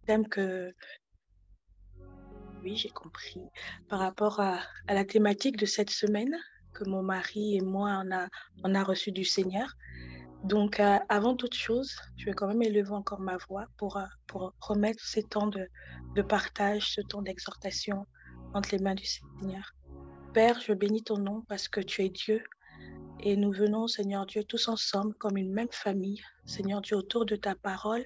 thème que, oui, j'ai compris, par rapport à la thématique de cette semaine que mon mari et moi, on a reçu du Seigneur. Donc, avant toute chose, je vais quand même élever encore ma voix pour remettre ces temps de partage, ce temps d'exhortation entre les mains du Seigneur. Père, je bénis ton nom parce que tu es Dieu et nous venons, Seigneur Dieu, tous ensemble comme une même famille, Seigneur Dieu, autour de ta parole,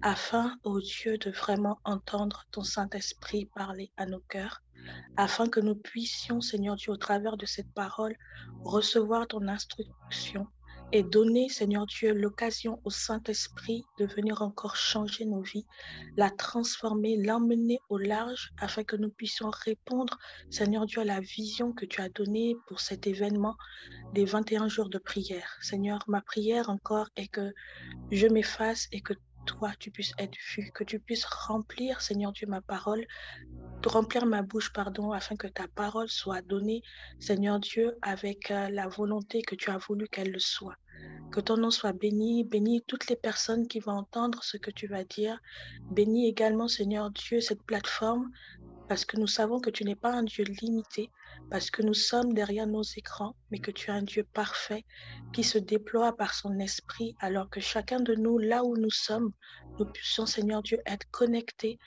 afin, ô Dieu, de vraiment entendre ton Saint-Esprit parler à nos cœurs, afin que nous puissions, Seigneur Dieu, au travers de cette parole, recevoir ton instruction et donner, Seigneur Dieu, l'occasion au Saint-Esprit de venir encore changer nos vies, la transformer, l'emmener au large, afin que nous puissions répondre, Seigneur Dieu, à la vision que tu as donnée pour cet événement des 21 jours de prière. Seigneur, ma prière encore est que je m'efface et que toi, tu puisses être vu, que tu puisses remplir, Seigneur Dieu, ma parole, de remplir ma bouche, pardon, afin que ta parole soit donnée, Seigneur Dieu, avec la volonté que tu as voulu qu'elle le soit. Que ton nom soit béni, bénis toutes les personnes qui vont entendre ce que tu vas dire. Bénis également, Seigneur Dieu, cette plateforme parce que nous savons que tu n'es pas un Dieu limité, parce que nous sommes derrière nos écrans, mais que tu es un Dieu parfait qui se déploie par son esprit, alors que chacun de nous, là où nous sommes, nous puissions, Seigneur Dieu, être connectés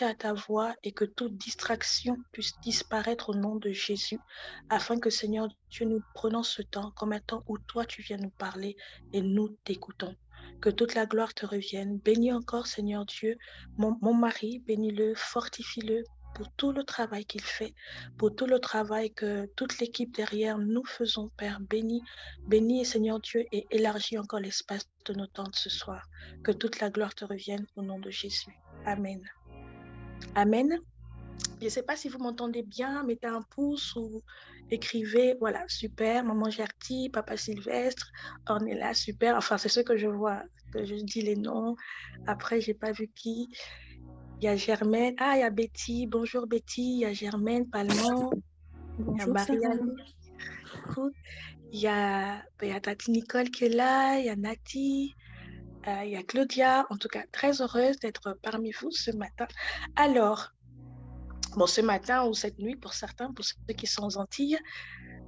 à ta voix et que toute distraction puisse disparaître au nom de Jésus, afin que, Seigneur Dieu, nous prenons ce temps comme un temps où toi, tu viens nous parler et nous t'écoutons. Que toute la gloire te revienne. Bénis encore, Seigneur Dieu, mon mari, bénis-le, fortifie-le, pour tout le travail qu'il fait, pour tout le travail que toute l'équipe derrière nous faisons, Père. Bénis, bénis, Seigneur Dieu, et élargis encore l'espace de nos tentes ce soir. Que toute la gloire te revienne au nom de Jésus. Amen. Amen. Je ne sais pas si vous m'entendez bien, mettez un pouce ou écrivez, voilà, super, maman Gertie, papa Sylvestre, on est là, super. Enfin, c'est ce que je vois, que je dis les noms. Après, j'ai pas vu qui. Il y a Germaine, il y a Betty, bonjour Betty, il y a Germaine Palmont, il y a Bonjour Sarah. Marianne, écoute, il y a Tati Nicole qui est là, il y a Nati, il y a Claudia, en tout cas très heureuse d'être parmi vous ce matin. Alors, bon, ce matin ou cette nuit pour certains, pour ceux qui sont aux Antilles,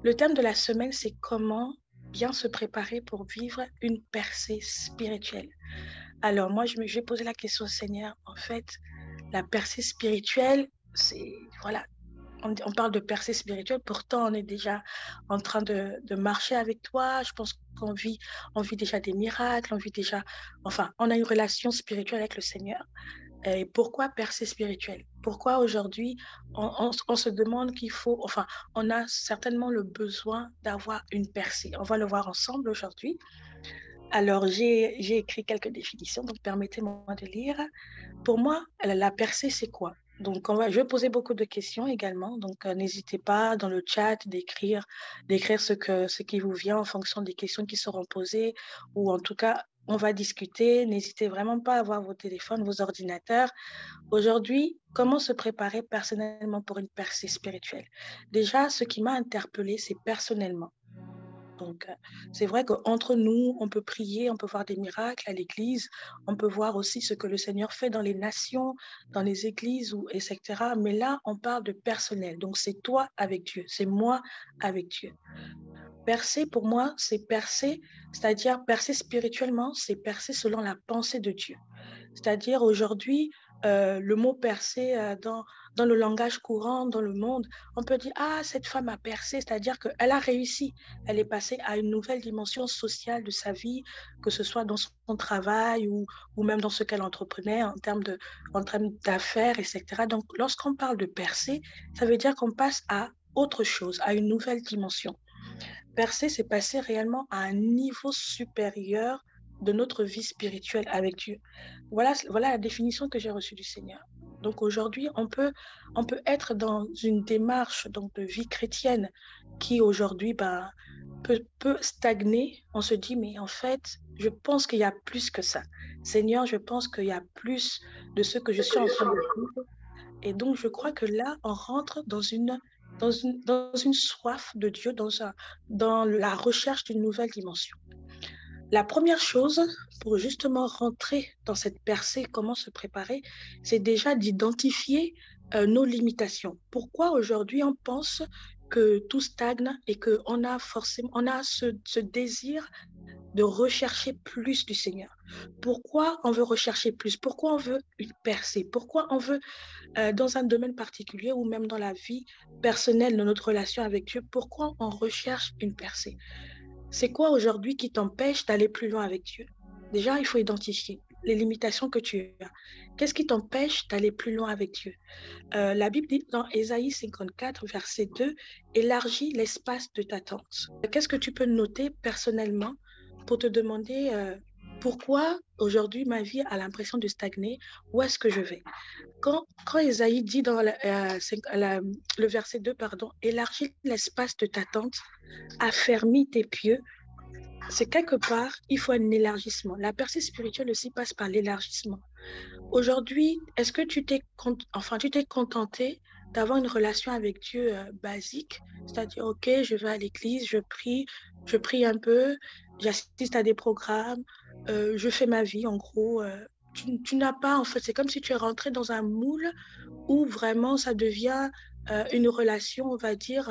le thème de la semaine, c'est comment bien se préparer pour vivre une percée spirituelle. Alors moi, je vais poser la question au Seigneur, en fait, la percée spirituelle, c'est, voilà, on parle de percée spirituelle, pourtant on est déjà en train de marcher avec toi. Je pense on vit déjà des miracles, on vit déjà, enfin, on a une relation spirituelle avec le Seigneur. Et pourquoi percée spirituelle? Pourquoi aujourd'hui on se demande qu'il faut, enfin, on a certainement le besoin d'avoir une percée. On va le voir ensemble aujourd'hui. Alors, j'ai écrit quelques définitions, donc permettez-moi de lire. Pour moi, la percée, c'est quoi? Donc, je vais poser beaucoup de questions également. Donc, n'hésitez pas dans le chat d'écrire ce qui vous vient en fonction des questions qui seront posées, ou en tout cas, on va discuter. N'hésitez vraiment pas à avoir vos téléphones, vos ordinateurs. Aujourd'hui, comment se préparer personnellement pour une percée spirituelle? Déjà, ce qui m'a interpellée, c'est personnellement. Donc, c'est vrai qu'entre nous, on peut prier, on peut voir des miracles à l'église, on peut voir aussi ce que le Seigneur fait dans les nations, dans les églises, ou, etc. Mais là, on parle de personnel. Donc, c'est toi avec Dieu, c'est moi avec Dieu. Percer, pour moi, c'est percer, c'est-à-dire percer spirituellement, c'est percer selon la pensée de Dieu. C'est-à-dire aujourd'hui, le mot percer dans le langage courant, dans le monde, on peut dire, ah, cette femme a percé, c'est-à-dire qu'elle a réussi, elle est passée à une nouvelle dimension sociale de sa vie, que ce soit dans son travail ou même dans ce qu'elle entreprenait en termes d'affaires, etc. Donc, lorsqu'on parle de percer, ça veut dire qu'on passe à autre chose, à une nouvelle dimension. Percer, c'est passer réellement à un niveau supérieur de notre vie spirituelle avec Dieu. Voilà la définition que j'ai reçue du Seigneur. Donc aujourd'hui, on peut être dans une démarche donc, de vie chrétienne qui aujourd'hui peut stagner. On se dit, mais en fait, je pense qu'il y a plus que ça. Seigneur, je pense qu'il y a plus de ce que je suis en train de vivre. Et donc, je crois que là, on rentre dans une soif de Dieu, dans la recherche d'une nouvelle dimension. La première chose pour justement rentrer dans cette percée, comment se préparer, c'est déjà d'identifier nos limitations. Pourquoi aujourd'hui on pense que tout stagne et qu'on a forcément, on a ce désir de rechercher plus du Seigneur. Pourquoi on veut rechercher plus? Pourquoi on veut une percée? Pourquoi on veut, dans un domaine particulier ou même dans la vie personnelle de notre relation avec Dieu, pourquoi on recherche une percée? C'est quoi aujourd'hui qui t'empêche d'aller plus loin avec Dieu? Déjà, il faut identifier les limitations que tu as. Qu'est-ce qui t'empêche d'aller plus loin avec Dieu? La Bible dit dans Ésaïe 54, verset 2, élargis l'espace de ta tente. Qu'est-ce que tu peux noter personnellement pour te demander pourquoi aujourd'hui ma vie a l'impression de stagner? Où est-ce que je vais? Quand Ésaïe dit dans le verset 2, pardon, élargis l'espace de ta tente, affermis tes pieux, c'est quelque part, il faut un élargissement. La percée spirituelle aussi passe par l'élargissement. Aujourd'hui, est-ce que tu t'es contenté d'avoir une relation avec Dieu basique, c'est-à-dire, OK, je vais à l'église, je prie un peu, j'assiste à des programmes, je fais ma vie, en gros. Tu n'as pas, en fait, c'est comme si tu es rentré dans un moule où vraiment ça devient une relation, on va dire,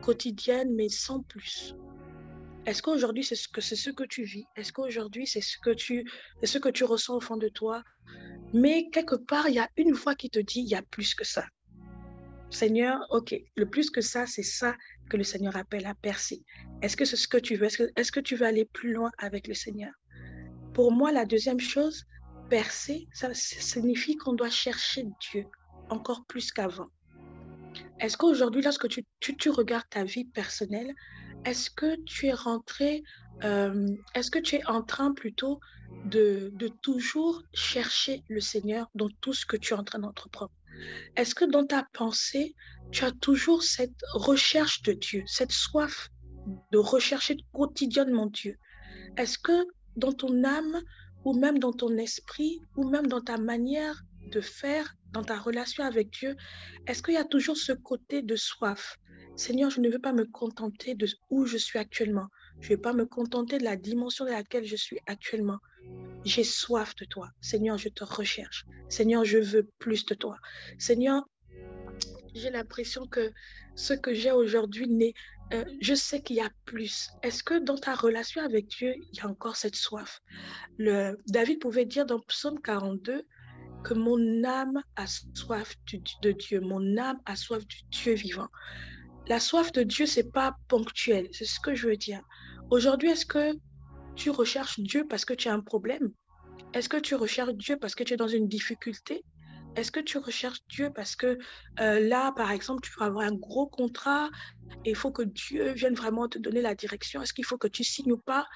quotidienne, mais sans plus. Est-ce qu'aujourd'hui, c'est ce que tu vis? Est-ce qu'aujourd'hui, c'est ce que tu ressens au fond de toi? Mais quelque part, il y a une voix qui te dit, il y a plus que ça. Seigneur, OK, le plus que ça, c'est ça que le Seigneur appelle à percer. Est-ce que c'est ce que tu veux? Est-ce que tu veux aller plus loin avec le Seigneur? Pour moi, la deuxième chose, percer, ça signifie qu'on doit chercher Dieu encore plus qu'avant. Est-ce qu'aujourd'hui, lorsque tu regardes ta vie personnelle, est-ce que tu es rentré, est-ce que tu es en train plutôt de toujours chercher le Seigneur dans tout ce que tu es en train d'entreprendre? Est-ce que dans ta pensée, tu as toujours cette recherche de Dieu, cette soif de rechercher quotidiennement Dieu? Est-ce que dans ton âme ou même dans ton esprit ou même dans ta manière de faire, dans ta relation avec Dieu, est-ce qu'il y a toujours ce côté de soif? Seigneur, je ne veux pas me contenter de où je suis actuellement. Je ne veux pas me contenter de la dimension dans laquelle je suis actuellement. J'ai soif de toi. Seigneur, je te recherche. Seigneur, je veux plus de toi. Seigneur, j'ai l'impression que ce que j'ai aujourd'hui je sais qu'il y a plus. Est-ce que dans ta relation avec Dieu, il y a encore cette soif? David pouvait dire dans Psaume 42 que mon âme a soif de Dieu, mon âme a soif du Dieu vivant. La soif de Dieu, c'est pas ponctuel, c'est ce que je veux dire. Aujourd'hui, est-ce que tu recherches Dieu parce que tu as un problème? Est-ce que tu recherches Dieu parce que tu es dans une difficulté? Est-ce que tu recherches Dieu parce que là, par exemple, tu vas avoir un gros contrat et il faut que Dieu vienne vraiment te donner la direction? Est-ce qu'il faut que tu signes ou pas?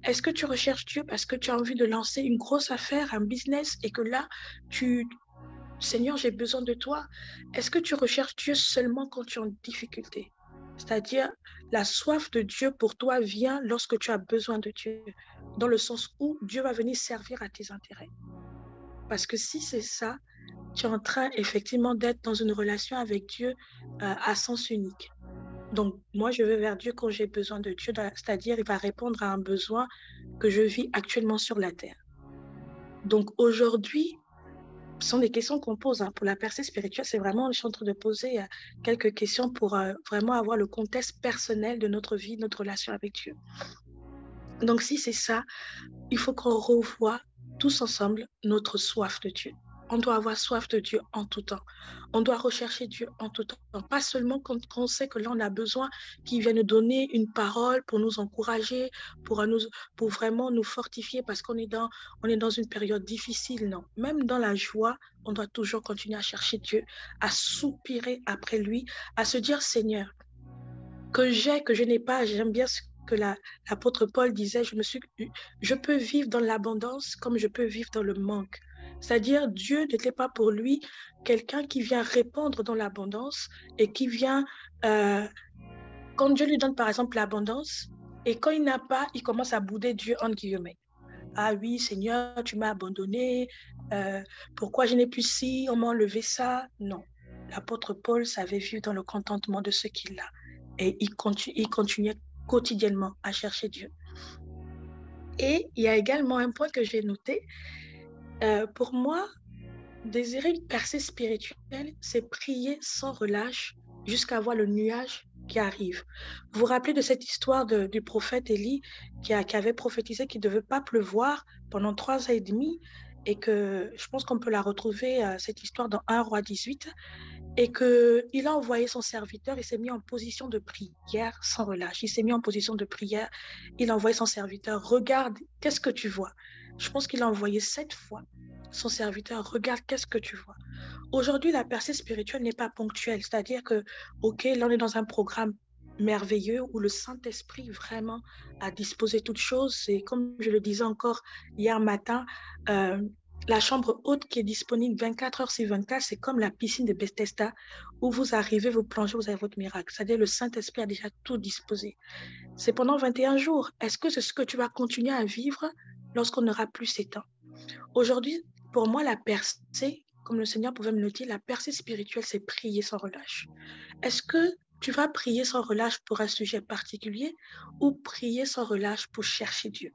Est-ce que tu recherches Dieu parce que tu as envie de lancer une grosse affaire, un business et que là, Seigneur, j'ai besoin de toi? Est-ce que tu recherches Dieu seulement quand tu es en difficulté? C'est-à-dire, la soif de Dieu pour toi vient lorsque tu as besoin de Dieu, dans le sens où Dieu va venir servir à tes intérêts. Parce que si c'est ça, tu es en train effectivement d'être dans une relation avec Dieu à sens unique. Donc, moi, je vais vers Dieu quand j'ai besoin de Dieu, c'est-à-dire il va répondre à un besoin que je vis actuellement sur la terre. Donc, aujourd'hui, ce sont des questions qu'on pose. Pour la percée spirituelle, c'est vraiment, je suis en train de poser quelques questions pour vraiment avoir le contexte personnel de notre vie, notre relation avec Dieu. Donc, si c'est ça, il faut qu'on revoie tous ensemble notre soif de Dieu. On doit avoir soif de Dieu en tout temps. On doit rechercher Dieu en tout temps. Pas seulement quand on sait que là, on a besoin qu'il vienne nous donner une parole pour nous encourager, pour vraiment nous fortifier parce on est dans une période difficile. Non, même dans la joie, on doit toujours continuer à chercher Dieu, à soupirer après lui, à se dire, Seigneur, que je n'ai pas. J'aime bien ce que l'apôtre Paul disait, je peux vivre dans l'abondance comme je peux vivre dans le manque. C'est-à-dire, Dieu n'était pas pour lui quelqu'un qui vient répondre dans l'abondance et qui vient, quand Dieu lui donne par exemple l'abondance, et quand il n'a pas, il commence à bouder Dieu entre guillemets. Ah oui, Seigneur, tu m'as abandonné, pourquoi je n'ai plus ci, on m'a enlevé ça? Non. L'apôtre Paul savait vivre dans le contentement de ce qu'il a. Et il continuait quotidiennement à chercher Dieu. Et il y a également un point que j'ai noté. Pour moi, désirer une percée spirituelle, c'est prier sans relâche jusqu'à voir le nuage qui arrive. Vous vous rappelez de cette histoire du prophète Élie qui avait prophétisé qu'il ne devait pas pleuvoir pendant 3 ans et demi et que je pense qu'on peut la retrouver, cette histoire dans 1 Roi 18 et qu'il a envoyé son serviteur, il s'est mis en position de prière sans relâche. Il s'est mis en position de prière, il a envoyé son serviteur, regarde, qu'est-ce que tu vois? Je pense qu'il a envoyé 7 fois son serviteur, regarde, qu'est-ce que tu vois? Aujourd'hui, la percée spirituelle n'est pas ponctuelle, c'est-à-dire que, OK, là, on est dans un programme merveilleux où le Saint-Esprit vraiment a disposé toutes choses. C'est comme je le disais encore hier matin, euh, la chambre haute qui est disponible 24 heures sur 24, c'est comme la piscine de Bethesda où vous arrivez, vous plongez, vous avez votre miracle. C'est-à-dire le Saint-Esprit a déjà tout disposé. C'est pendant 21 jours. Est-ce que c'est ce que tu vas continuer à vivre lorsqu'on n'aura plus ces temps? Aujourd'hui, pour moi, la percée, comme le Seigneur pouvait me le dire, la percée spirituelle, c'est prier sans relâche. Est-ce que tu vas prier sans relâche pour un sujet particulier ou prier sans relâche pour chercher Dieu?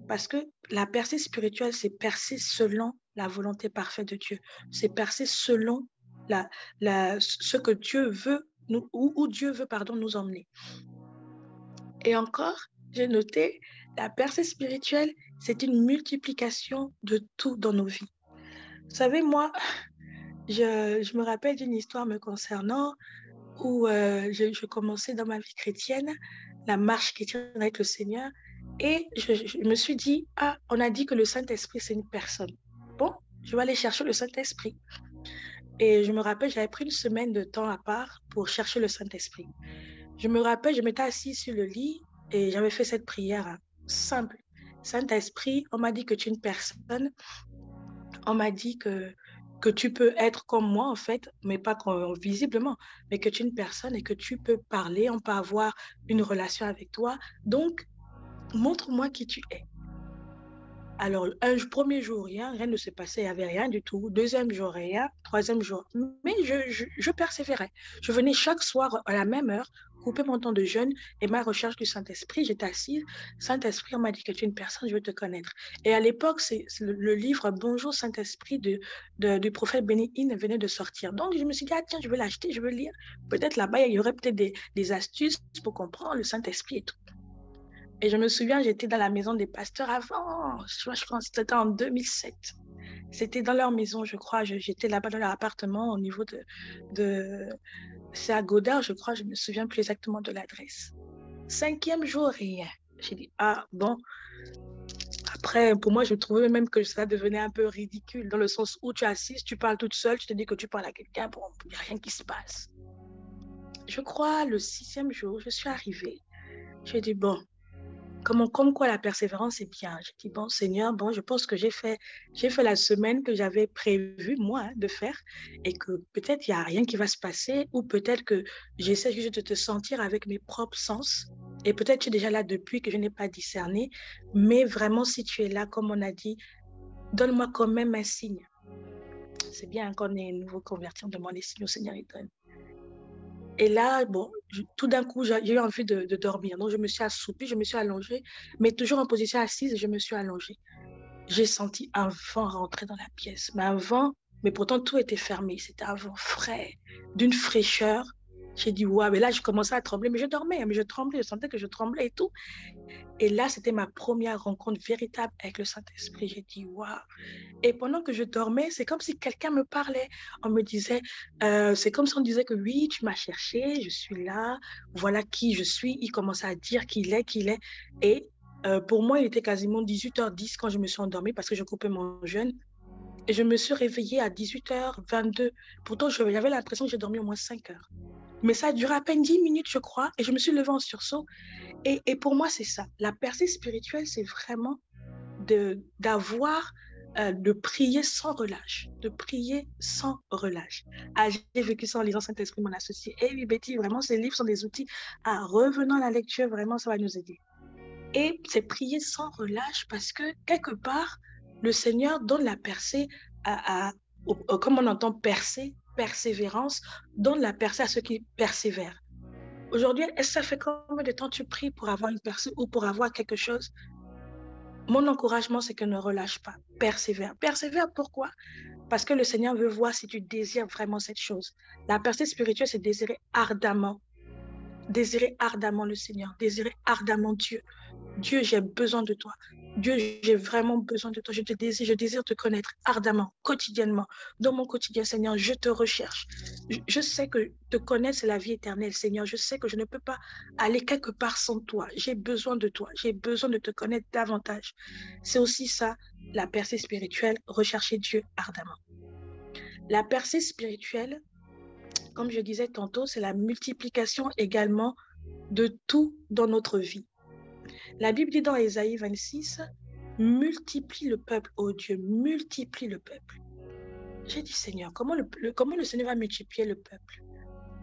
Parce que la percée spirituelle, c'est percer selon la volonté parfaite de Dieu. C'est percer selon ce que Dieu veut, où Dieu veut, pardon, nous emmener. Et encore, j'ai noté, la percée spirituelle, c'est une multiplication de tout dans nos vies. Vous savez, moi, je me rappelle d'une histoire me concernant où je commençais dans ma vie chrétienne, la marche chrétienne avec le Seigneur, et je me suis dit, ah, on a dit que le Saint-Esprit, c'est une personne. Bon, je vais aller chercher le Saint-Esprit. Et je me rappelle, j'avais pris une semaine de temps à part pour chercher le Saint-Esprit. Je me rappelle, je m'étais assise sur le lit et j'avais fait cette prière simple. Saint-Esprit, on m'a dit que tu es une personne. On m'a dit que tu peux être comme moi, en fait, mais pas visiblement, mais que tu es une personne et que tu peux parler, on peut avoir une relation avec toi. Donc, montre-moi qui tu es. Alors, premier jour, rien ne s'est passé, il n'y avait rien du tout. Deuxième jour, rien. Troisième jour, mais je persévérais. Je venais chaque soir à la même heure, couper mon temps de jeûne et ma recherche du Saint-Esprit. J'étais assise. Saint-Esprit, on m'a dit que tu es une personne, je veux te connaître. Et à l'époque, c'est le livre Bonjour Saint-Esprit du prophète Béni Hinn venait de sortir. Donc, je me suis dit, ah tiens, je vais l'acheter, je vais lire. Peut-être là-bas, il y aurait peut-être des astuces pour comprendre le Saint-Esprit et tout. Et je me souviens, j'étais dans la maison des pasteurs avant, je crois que c'était en 2007. C'était dans leur maison, je crois. J'étais là-bas dans leur appartement au niveau de... C'est à Godard, je crois. Je ne me souviens plus exactement de l'adresse. 5e jour, rien. J'ai dit, ah bon. Après, pour moi, je trouvais même que ça devenait un peu ridicule dans le sens où tu es assise, tu parles toute seule, tu te dis que tu parles à quelqu'un, bon, il n'y a rien qui se passe. Je crois, le 6e jour, je suis arrivée. J'ai dit, bon, comme quoi la persévérance est bien. J'ai dit, bon, Seigneur, bon, je pense que j'ai fait la semaine que j'avais prévu, moi, de faire, et que peut-être il n'y a rien qui va se passer, ou peut-être que j'essaie juste de te sentir avec mes propres sens, et peut-être tu es déjà là depuis que je n'ai pas discerné, mais vraiment, si tu es là, comme on a dit, donne-moi quand même un signe. C'est bien qu'on est nouveau converti, on demande les signes au Seigneur, il donne. Et là, bon, tout d'un coup, j'ai eu envie de dormir. Donc, je me suis assoupie, je me suis allongée, mais toujours en position assise, je me suis allongée. J'ai senti un vent rentrer dans la pièce, mais un vent, mais pourtant tout était fermé. C'était un vent frais, d'une fraîcheur. J'ai dit, ouais, mais là, je commençais à trembler, mais je dormais, mais je tremblais, je sentais que je tremblais et tout. Et là, c'était ma première rencontre véritable avec le Saint-Esprit. J'ai dit, waouh. Et pendant que je dormais, c'est comme si quelqu'un me parlait. On me disait, c'est comme si on disait que oui, tu m'as cherché, je suis là, voilà qui je suis. Il commençait à dire qu'il est, qu'il est. Et pour moi, il était quasiment 18h10 quand je me suis endormie parce que je coupais mon jeûne. Et je me suis réveillée à 18h22. Pourtant, j'avais l'impression que j'ai dormi au moins 5 heures. Mais ça a duré à peine 10 minutes, je crois, et je me suis levée en sursaut. Et pour moi, c'est ça. La percée spirituelle, c'est vraiment de prier sans relâche, de prier sans relâche. Ah, j'ai vécu ça en lisant Saint-Esprit, mon associé. Et oui, Betty, vraiment, ces livres sont des outils. Ah, revenons à la lecture, vraiment, ça va nous aider. Et c'est prier sans relâche parce que, quelque part, le Seigneur donne la percée comme on entend percer, persévérance, donne la percée à ceux qui persévèrent. Aujourd'hui, est-ce que ça fait combien de temps tu pries pour avoir une percée ou pour avoir quelque chose? Mon encouragement, c'est que ne relâche pas, persévère. Persévère, pourquoi? Parce que le Seigneur veut voir si tu désires vraiment cette chose. La percée spirituelle, c'est désirer ardemment le Seigneur, désirer ardemment Dieu. Dieu, j'ai besoin de toi. Dieu, j'ai vraiment besoin de toi. Je désire te connaître ardemment, quotidiennement. Dans mon quotidien, Seigneur, je te recherche. Je sais que te connaître, c'est la vie éternelle, Seigneur. Je sais que je ne peux pas aller quelque part sans toi. J'ai besoin de toi. J'ai besoin de te connaître davantage. C'est aussi ça, la percée spirituelle, rechercher Dieu ardemment. La percée spirituelle, comme je disais tantôt, c'est la multiplication également de tout dans notre vie. La Bible dit dans Ésaïe 26, multiplie le peuple, oh Dieu, multiplie le peuple. J'ai dit, Seigneur, comment le Seigneur va multiplier le peuple?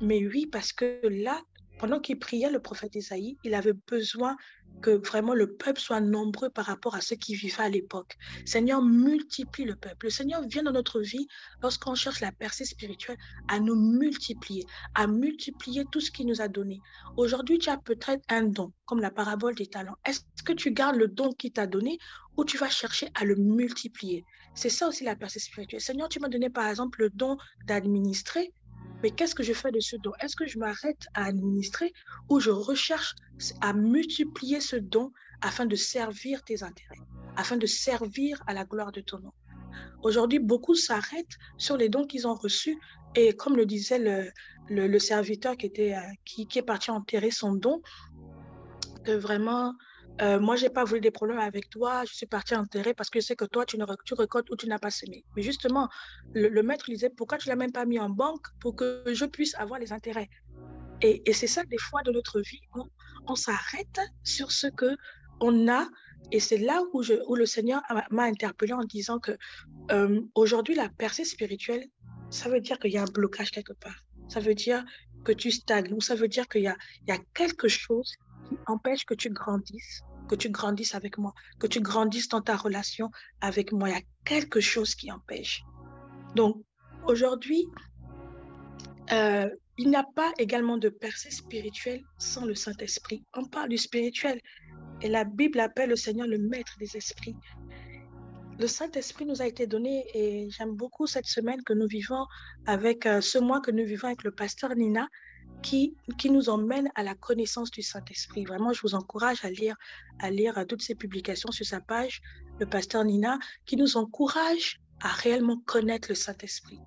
Mais oui, parce que là, pendant qu'il priait, le prophète Ésaïe, il avait besoin que vraiment le peuple soit nombreux par rapport à ceux qui vivaient à l'époque. Seigneur, multiplie le peuple. Le Seigneur vient dans notre vie, lorsqu'on cherche la percée spirituelle, à nous multiplier, à multiplier tout ce qu'il nous a donné. Aujourd'hui, tu as peut-être un don, comme la parabole des talents. Est-ce que tu gardes le don qu'il t'a donné ou tu vas chercher à le multiplier? C'est ça aussi la percée spirituelle. Seigneur, tu m'as donné par exemple le don d'administrer. Mais qu'est-ce que je fais de ce don? Est-ce que je m'arrête à administrer ou je recherche à multiplier ce don afin de servir tes intérêts, afin de servir à la gloire de ton nom? Aujourd'hui, beaucoup s'arrêtent sur les dons qu'ils ont reçus et comme le disait le serviteur qui est parti enterrer son don, que vraiment, moi, je n'ai pas voulu des problèmes avec toi, je suis partie enterrer parce que je sais que toi, tu récoltes où tu n'as pas semé. Mais justement, le maître disait, pourquoi tu ne l'as même pas mis en banque pour que je puisse avoir les intérêts? Et c'est ça, des fois, de notre vie, on s'arrête sur ce qu'on a. Et c'est là où le Seigneur m'a interpellée en disant que aujourd'hui, la percée spirituelle, ça veut dire qu'il y a un blocage quelque part. Ça veut dire que tu stagnes ou ça veut dire il y a quelque chose qui empêche que tu grandisses avec moi, que tu grandisses dans ta relation avec moi. Il y a quelque chose qui empêche. Donc, aujourd'hui, il n'y a pas également de percée spirituelle sans le Saint-Esprit. On parle du spirituel et la Bible appelle le Seigneur le maître des esprits. Le Saint-Esprit nous a été donné et j'aime beaucoup cette semaine que nous vivons avec ce mois que nous vivons avec le pasteur Nina qui nous emmène à la connaissance du Saint-Esprit. Vraiment, je vous encourage à lire toutes ces publications sur sa page, le pasteur Nina, qui nous encourage à réellement connaître le Saint-Esprit.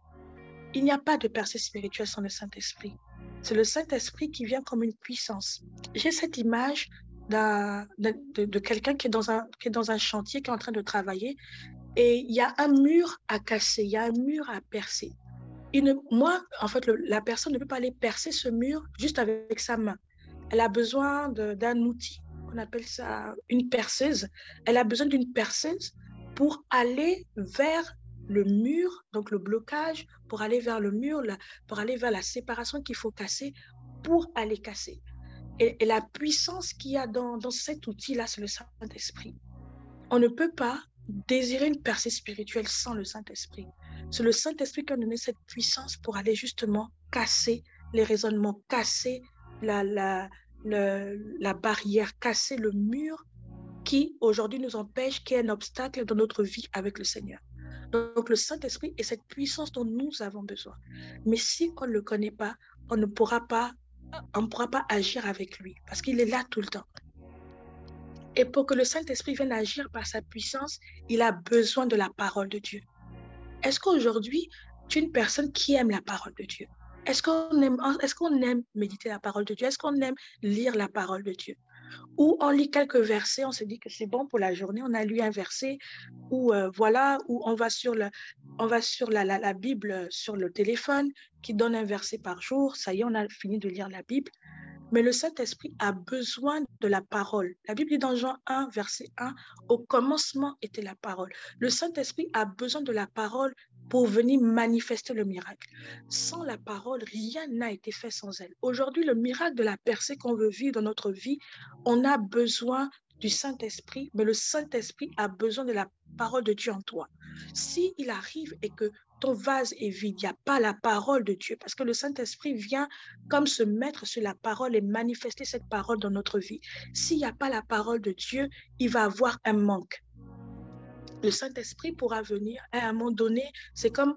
Il n'y a pas de percée spirituelle sans le Saint-Esprit. C'est le Saint-Esprit qui vient comme une puissance. J'ai cette image de quelqu'un qui est dans un chantier, qui est en train de travailler, et il y a un mur à casser, il y a un mur à percer. Moi, en fait, la personne ne peut pas aller percer ce mur juste avec sa main. Elle a besoin d'un outil, on appelle ça une perceuse. Elle a besoin d'une perceuse pour aller vers le mur, donc le blocage, pour aller vers le mur, pour aller vers la séparation qu'il faut casser, pour aller casser. Et la puissance qu'il y a dans cet outil-là, c'est le Saint-Esprit. On ne peut pas désirer une percée spirituelle sans le Saint-Esprit. C'est le Saint-Esprit qui a donné cette puissance pour aller justement casser les raisonnements, casser la barrière, casser le mur qui aujourd'hui nous empêche, qui est un obstacle dans notre vie avec le Seigneur. Donc le Saint-Esprit est cette puissance dont nous avons besoin. Mais si on ne le connaît pas, on ne pourra pas agir avec lui parce qu'il est là tout le temps. Et pour que le Saint-Esprit vienne agir par sa puissance, il a besoin de la parole de Dieu. Est-ce qu'aujourd'hui, tu es une personne qui aime la parole de Dieu? Est-ce qu'on aime méditer la parole de Dieu? Est-ce qu'on aime lire la parole de Dieu? Ou on lit quelques versets, on se dit que c'est bon pour la journée, on a lu un verset, ou voilà, ou on va sur la Bible sur le téléphone qui donne un verset par jour, ça y est, on a fini de lire la Bible. Mais le Saint-Esprit a besoin de la parole. La Bible dit dans Jean 1, verset 1, au commencement était la parole. Le Saint-Esprit a besoin de la parole pour venir manifester le miracle. Sans la parole, rien n'a été fait sans elle. Aujourd'hui, le miracle de la percée qu'on veut vivre dans notre vie, on a besoin du Saint-Esprit, mais le Saint-Esprit a besoin de la parole de Dieu en toi. S'il arrive et que ton vase est vide, il n'y a pas la parole de Dieu, parce que le Saint-Esprit vient comme se mettre sur la parole et manifester cette parole dans notre vie. S'il n'y a pas la parole de Dieu, il va avoir un manque. le Saint-Esprit pourra venir à un moment donné. C'est comme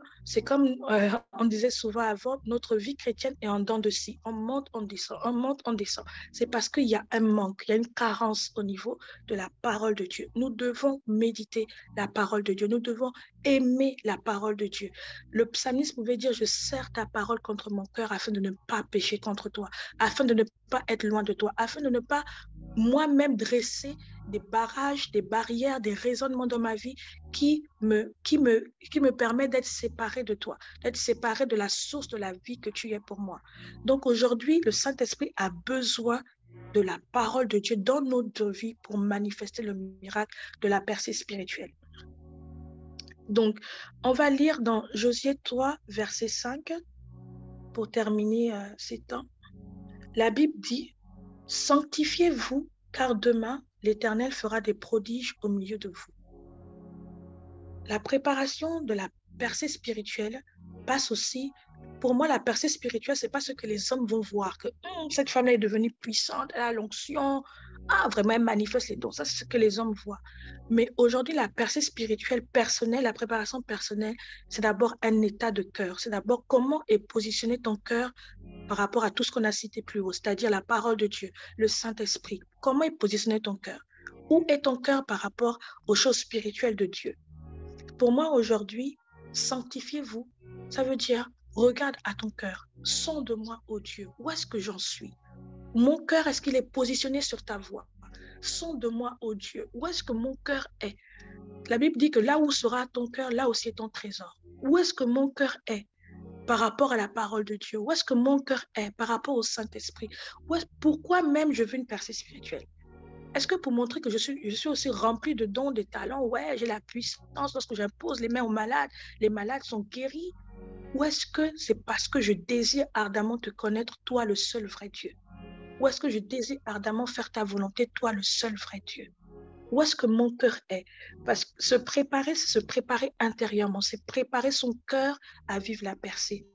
on disait souvent avant, notre vie chrétienne est en dents de scie. On monte, on descend, on monte, on descend. C'est parce qu'il y a un manque, il y a une carence au niveau de la parole de Dieu. Nous devons méditer la parole de Dieu. Nous devons aimer la parole de Dieu. Le psalmiste pouvait dire, je serre ta parole contre mon cœur afin de ne pas pécher contre toi, afin de ne pas être loin de toi, afin de ne pas moi-même dresser des barrages, des barrières, des raisonnements dans ma vie qui me permet d'être séparé de toi, d'être séparé de la source de la vie que tu es pour moi. Donc aujourd'hui, le Saint-Esprit a besoin de la parole de Dieu dans notre vie pour manifester le miracle de la percée spirituelle. Donc, on va lire dans Josué 3, verset 5, pour terminer ces temps. La Bible dit, « Sanctifiez-vous, car demain, l'Éternel fera des prodiges au milieu de vous. » La préparation de la percée spirituelle passe aussi, pour moi, la percée spirituelle, c'est pas ce que les hommes vont voir, que cette femme-là est devenue puissante, elle a l'onction, vraiment, elle manifeste les dons. Ça, c'est ce que les hommes voient. Mais aujourd'hui, la percée spirituelle personnelle, la préparation personnelle, c'est d'abord un état de cœur. C'est d'abord comment est positionné ton cœur par rapport à tout ce qu'on a cité plus haut, c'est-à-dire la parole de Dieu, le Saint-Esprit. Comment est positionné ton cœur? Où est ton cœur par rapport aux choses spirituelles de Dieu? Pour moi, aujourd'hui, sanctifiez-vous. Ça veut dire, regarde à ton cœur. Sonde-moi, ô Dieu, où est-ce que j'en suis? Mon cœur, est-ce qu'il est positionné sur ta voie? Sonde-moi, ô Dieu, où est-ce que mon cœur est? La Bible dit que là où sera ton cœur, là aussi est ton trésor. Où est-ce que mon cœur est par rapport à la parole de Dieu? Où est-ce que mon cœur est par rapport au Saint-Esprit? Pourquoi même je veux une percée spirituelle? Est-ce que pour montrer que je suis aussi remplie de dons, de talents, ouais, j'ai la puissance lorsque j'impose les mains aux malades, les malades sont guéris? Ou est-ce que c'est parce que je désire ardemment te connaître, toi, le seul vrai Dieu? Ou est-ce que je désire ardemment faire ta volonté, toi, le seul vrai Dieu? Où est-ce que mon cœur est? Parce que se préparer, c'est se préparer intérieurement, c'est préparer son cœur à vivre la percée.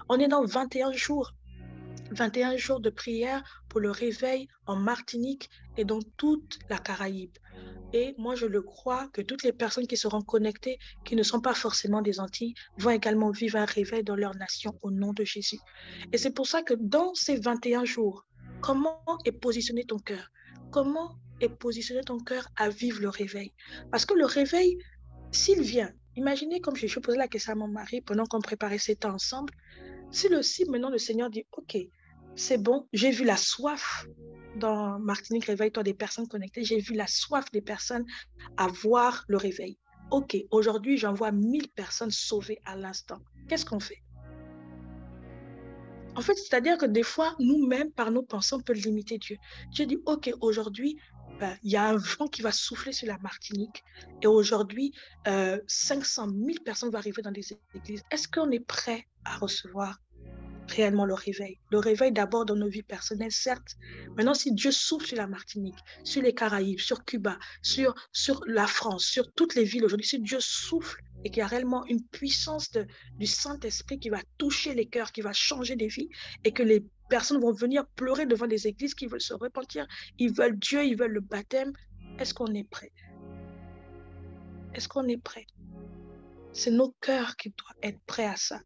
On est dans 21 jours. 21 jours de prière pour le réveil en Martinique et dans toute la Caraïbe. Et moi, je le crois que toutes les personnes qui seront connectées, qui ne sont pas forcément des Antilles, vont également vivre un réveil dans leur nation au nom de Jésus. Et c'est pour ça que dans ces 21 jours, comment est positionné ton cœur? Comment est positionné ton cœur à vivre le réveil? Parce que le réveil, s'il vient, imaginez comme je posais la question à mon mari pendant qu'on préparait ces temps ensemble, si maintenant le Seigneur dit, OK, c'est bon, j'ai vu la soif dans Martinique, réveille-toi des personnes connectées, j'ai vu la soif des personnes à voir le réveil. OK, aujourd'hui, j'envoie 1000 personnes sauvées à l'instant. Qu'est-ce qu'on fait? En fait, c'est-à-dire que des fois, nous-mêmes, par nos pensées, on peut limiter Dieu. Dieu dit, OK, aujourd'hui, il y a un vent qui va souffler sur la Martinique et aujourd'hui, 500 000 personnes vont arriver dans des églises. Est-ce qu'on est prêt à recevoir réellement le réveil? Le réveil d'abord dans nos vies personnelles, certes. Maintenant, si Dieu souffle sur la Martinique, sur les Caraïbes, sur Cuba, sur la France, sur toutes les villes aujourd'hui, si Dieu souffle et qu'il y a réellement une puissance du Saint-Esprit qui va toucher les cœurs, qui va changer des vies et que les personnes vont venir pleurer devant des églises qui veulent se repentir, ils veulent Dieu, ils veulent le baptême, est-ce qu'on est prêt? Est-ce qu'on est prêt? C'est nos cœurs qui doivent être prêts à ça.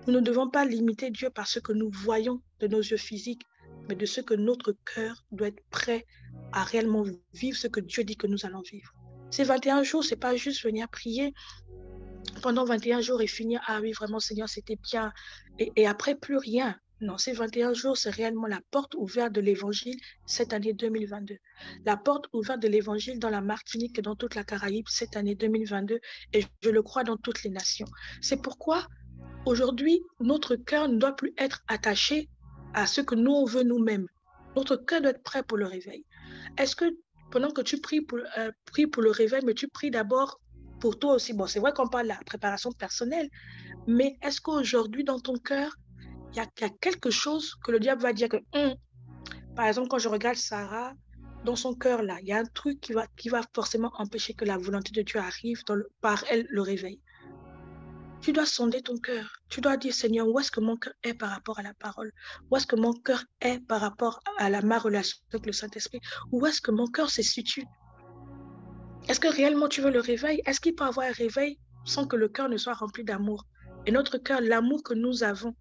Nous ne devons pas limiter Dieu par ce que nous voyons de nos yeux physiques, mais de ce que notre cœur doit être prêt à réellement vivre ce que Dieu dit que nous allons vivre. Ces 21 jours, ce n'est pas juste venir prier pendant 21 jours et finir, ah oui, vraiment, Seigneur, c'était bien, et après, plus rien. Non, ces 21 jours, c'est réellement la porte ouverte de l'Évangile cette année 2022. La porte ouverte de l'Évangile dans la Martinique et dans toute la Caraïbe cette année 2022, et je le crois dans toutes les nations. C'est pourquoi aujourd'hui, notre cœur ne doit plus être attaché à ce que nous, on veut nous-mêmes. Notre cœur doit être prêt pour le réveil. Est-ce que pendant que tu pries pour le réveil, mais tu pries d'abord pour toi aussi? Bon, c'est vrai qu'on parle de la préparation personnelle, mais est-ce qu'aujourd'hui, dans ton cœur, il y a quelque chose que le diable va dire que, par exemple, quand je regarde Sarah, dans son cœur, là, il y a un truc qui va forcément empêcher que la volonté de Dieu arrive par elle, le réveil. Tu dois sonder ton cœur. Tu dois dire, Seigneur, où est-ce que mon cœur est par rapport à la parole? Où est-ce que mon cœur est par rapport à ma relation avec le Saint-Esprit? Où est-ce que mon cœur se situe? Est-ce que réellement tu veux le réveil? Est-ce qu'il peut y avoir un réveil sans que le cœur ne soit rempli d'amour? Et notre cœur, l'amour que nous avons,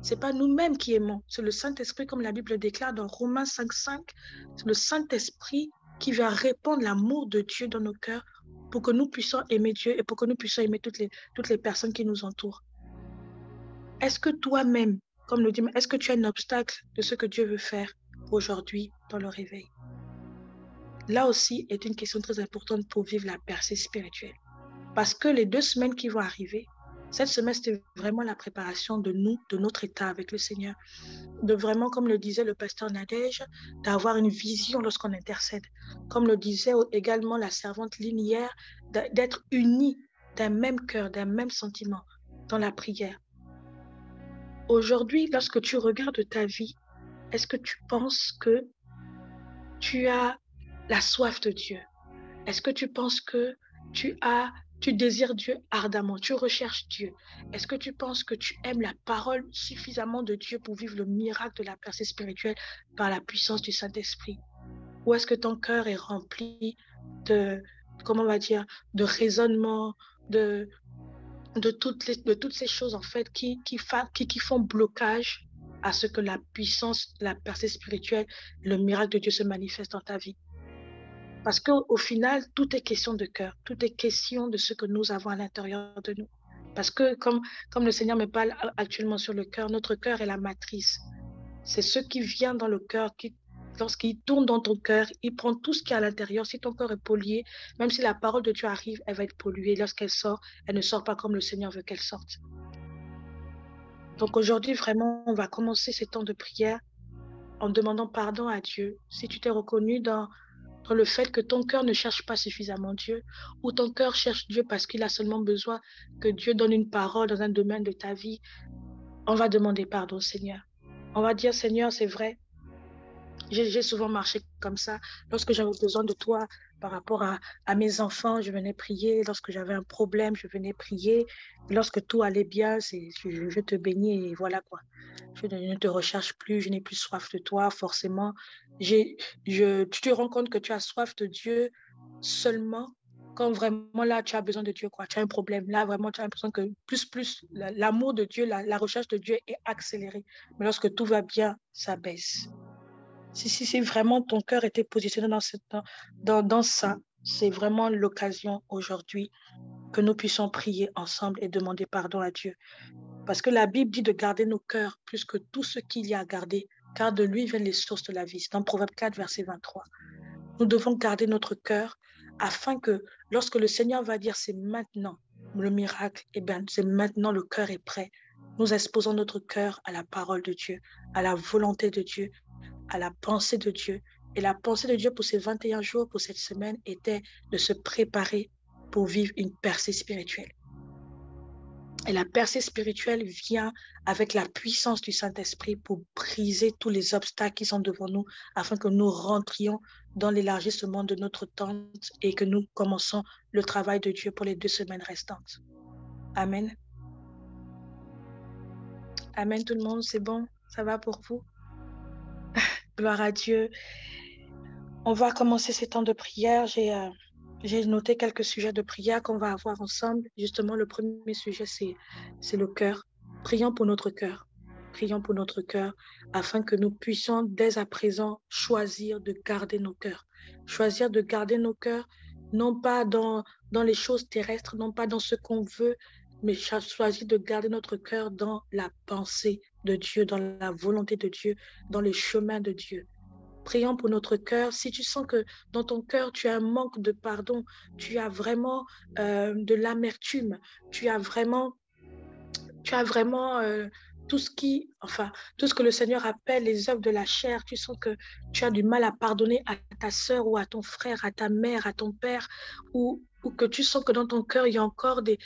ce n'est pas nous-mêmes qui aimons, c'est le Saint-Esprit, comme la Bible déclare dans Romains 5,5, c'est le Saint-Esprit qui va répandre l'amour de Dieu dans nos cœurs pour que nous puissions aimer Dieu et pour que nous puissions aimer toutes les personnes qui nous entourent. Est-ce que toi-même, comme le dit, est-ce que tu as un obstacle de ce que Dieu veut faire aujourd'hui dans le réveil? Là aussi est une question très importante pour vivre la percée spirituelle. Parce que les 2 semaines qui vont arriver, cette semaine, c'était vraiment la préparation de nous, de notre état avec le Seigneur. De vraiment, comme le disait le pasteur Nadège, d'avoir une vision lorsqu'on intercède. Comme le disait également la servante Linière, d'être unis d'un même cœur, d'un même sentiment dans la prière. Aujourd'hui, lorsque tu regardes ta vie, est-ce que tu penses que tu as la soif de Dieu? Est-ce que tu penses que tu désires Dieu ardemment, tu recherches Dieu? Est-ce que tu penses que tu aimes la parole suffisamment de Dieu pour vivre le miracle de la percée spirituelle par la puissance du Saint-Esprit? Ou est-ce que ton cœur est rempli de, comment on va dire, de raisonnement, de toutes ces choses en fait qui font blocage à ce que la puissance, la percée spirituelle, le miracle de Dieu se manifeste dans ta vie? Parce qu'au final, tout est question de cœur, tout est question de ce que nous avons à l'intérieur de nous. Parce que comme le Seigneur me parle actuellement sur le cœur, notre cœur est la matrice. C'est ce qui vient dans le cœur, lorsqu'il tourne dans ton cœur, il prend tout ce qui est à l'intérieur. Si ton cœur est pollué, même si la parole de Dieu arrive, elle va être polluée. Lorsqu'elle sort, elle ne sort pas comme le Seigneur veut qu'elle sorte. Donc aujourd'hui, vraiment, on va commencer ces temps de prière en demandant pardon à Dieu. Si tu t'es reconnu dans le fait que ton cœur ne cherche pas suffisamment Dieu, ou ton cœur cherche Dieu parce qu'il a seulement besoin que Dieu donne une parole dans un domaine de ta vie, on va demander pardon, Seigneur. On va dire, Seigneur, c'est vrai, j'ai souvent marché comme ça. Lorsque j'avais besoin de toi par rapport à mes enfants, je venais prier. Lorsque j'avais un problème, je venais prier. Lorsque tout allait bien, je te bénis et voilà quoi. Je ne te recherche plus, je n'ai plus soif de toi, forcément. Tu te rends compte que tu as soif de Dieu seulement quand vraiment là, tu as besoin de Dieu, quoi. Tu as un problème. Là, vraiment, tu as l'impression que l'amour de Dieu, la recherche de Dieu est accélérée. Mais lorsque tout va bien, ça baisse. Si vraiment ton cœur était positionné dans ça, c'est vraiment l'occasion aujourd'hui que nous puissions prier ensemble et demander pardon à Dieu. Parce que la Bible dit de garder nos cœurs plus que tout ce qu'il y a à garder, car de lui viennent les sources de la vie. C'est dans Proverbe 4, verset 23. Nous devons garder notre cœur afin que lorsque le Seigneur va dire c'est maintenant le miracle, eh bien c'est maintenant, le cœur est prêt. Nous exposons notre cœur à la parole de Dieu, à la volonté de Dieu, à la pensée de Dieu. Et la pensée de Dieu pour ces 21 jours, pour cette semaine, était de se préparer pour vivre une percée spirituelle. Et la percée spirituelle vient avec la puissance du Saint-Esprit pour briser tous les obstacles qui sont devant nous, afin que nous rentrions dans l'élargissement de notre tente et que nous commençons le travail de Dieu pour les 2 semaines restantes. Amen. Amen tout le monde, c'est bon? Ça va pour vous? Gloire à Dieu. On va commencer ces temps de prière. J'ai noté quelques sujets de prière qu'on va avoir ensemble. Justement, le premier sujet, c'est le cœur. Prions pour notre cœur. Prions pour notre cœur afin que nous puissions dès à présent choisir de garder nos cœurs. Choisir de garder nos cœurs, non pas dans les choses terrestres, non pas dans ce qu'on veut, mais choisir de garder notre cœur dans la pensée de Dieu, dans la volonté de Dieu, dans les chemins de Dieu. Prions pour notre cœur. Si tu sens que dans ton cœur, tu as un manque de pardon, tu as vraiment de l'amertume, tu as vraiment tout ce que le Seigneur appelle les œuvres de la chair. Tu sens que tu as du mal à pardonner à ta sœur ou à ton frère, à ta mère, à ton père, ou que tu sens que dans ton cœur, il y a encore des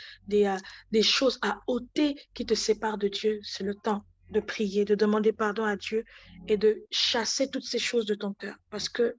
choses à ôter qui te séparent de Dieu. C'est le temps de prier, de demander pardon à Dieu et de chasser toutes ces choses de ton cœur. Parce que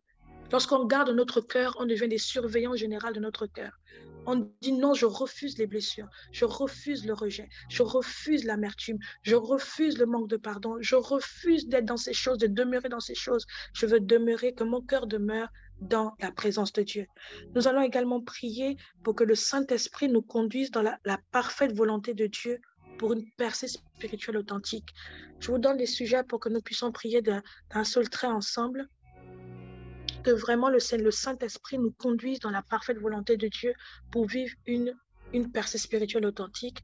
lorsqu'on garde notre cœur, on devient des surveillants généraux de notre cœur. On dit non, je refuse les blessures, je refuse le rejet, je refuse l'amertume, je refuse le manque de pardon, je refuse d'être dans ces choses, de demeurer dans ces choses. Je veux demeurer, que mon cœur demeure dans la présence de Dieu. Nous allons également prier pour que le Saint-Esprit nous conduise dans la parfaite volonté de Dieu pour une percée spirituelle authentique. Je vous donne des sujets pour que nous puissions prier d'un seul trait ensemble. Que vraiment le Saint-Esprit nous conduise dans la parfaite volonté de Dieu pour vivre une percée spirituelle authentique.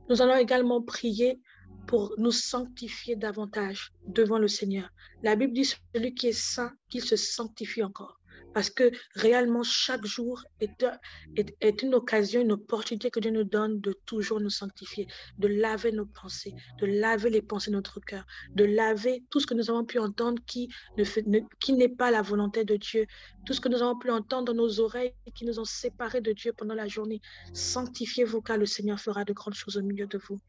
Nous allons également prier pour nous sanctifier davantage devant le Seigneur. La Bible dit, celui qui est saint, qu'il se sanctifie encore. Parce que réellement, chaque jour est une occasion, une opportunité que Dieu nous donne de toujours nous sanctifier, de laver nos pensées, de laver les pensées de notre cœur, de laver tout ce que nous avons pu entendre qui n'est pas la volonté de Dieu, tout ce que nous avons pu entendre dans nos oreilles qui nous ont séparés de Dieu pendant la journée. Sanctifiez-vous car le Seigneur fera de grandes choses au milieu de vous.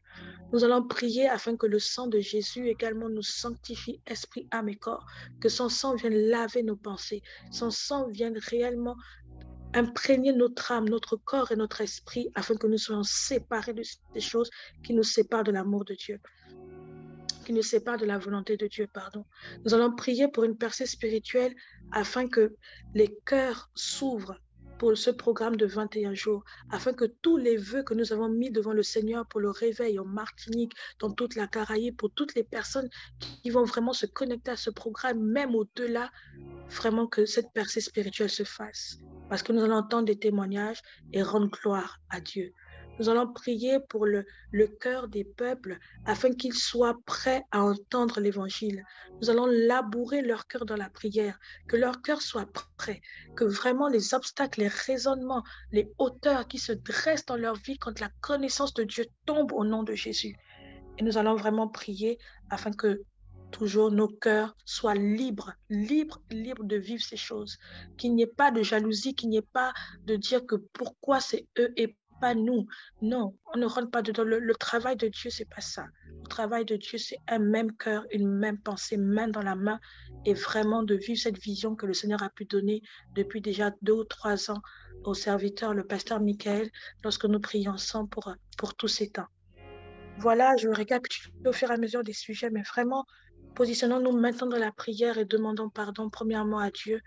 Nous allons prier afin que le sang de Jésus également nous sanctifie, esprit, âme et corps, que son sang vienne laver nos pensées, son sang vienne réellement imprégner notre âme, notre corps et notre esprit afin que nous soyons séparés de ces choses qui nous séparent de l'amour de Dieu, qui nous séparent de la volonté de Dieu, pardon. Nous allons prier pour une percée spirituelle afin que les cœurs s'ouvrent pour ce programme de 21 jours, afin que tous les vœux que nous avons mis devant le Seigneur pour le réveil en Martinique, dans toute la Caraïbe, pour toutes les personnes qui vont vraiment se connecter à ce programme, même au-delà, vraiment que cette percée spirituelle se fasse. Parce que nous allons entendre des témoignages et rendre gloire à Dieu. Nous allons prier pour le cœur des peuples afin qu'ils soient prêts à entendre l'évangile. Nous allons labourer leur cœur dans la prière, que leur cœur soit prêt, que vraiment les obstacles, les raisonnements, les hauteurs qui se dressent dans leur vie quand la connaissance de Dieu tombe au nom de Jésus. Et nous allons vraiment prier afin que toujours nos cœurs soient libres de vivre ces choses. Qu'il n'y ait pas de jalousie, qu'il n'y ait pas de dire que pourquoi c'est eux et pas nous. Non, on ne rentre pas dedans. Le travail de Dieu, c'est pas ça. Le travail de Dieu, c'est un même cœur, une même pensée, main dans la main, et vraiment de vivre cette vision que le Seigneur a pu donner depuis déjà 2 ou 3 ans au serviteur, le pasteur Michael, lorsque nous prions ensemble pour tous ces temps. Voilà, je récapitule au fur et à mesure des sujets, mais vraiment, positionnons-nous maintenant dans la prière et demandons pardon premièrement à Dieu